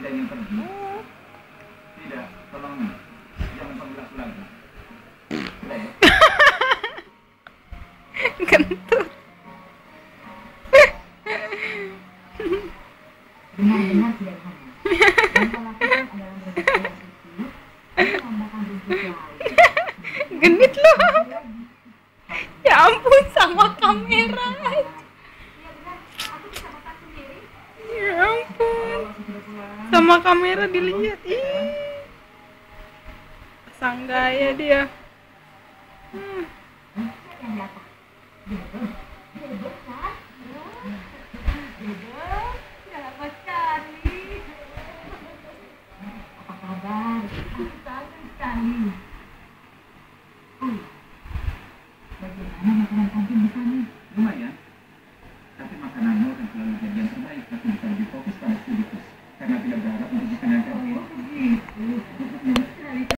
tidak ingin pergi. Tidak, tolong jangan panggil aku lagi. Sudah ya? Kentut. Benar-benar sederhana. Yang kau lakukan adalah berbagi suci, menambahkan rumput lain. Genit loh. Ya ampun, sama kamera. Ya ampun, sama kamera dilihat. Ih, pasang gaya dia. Yang datang. Dede kan? Dede, sudah lama sekali. Apa kabar? Aku kangen sekali.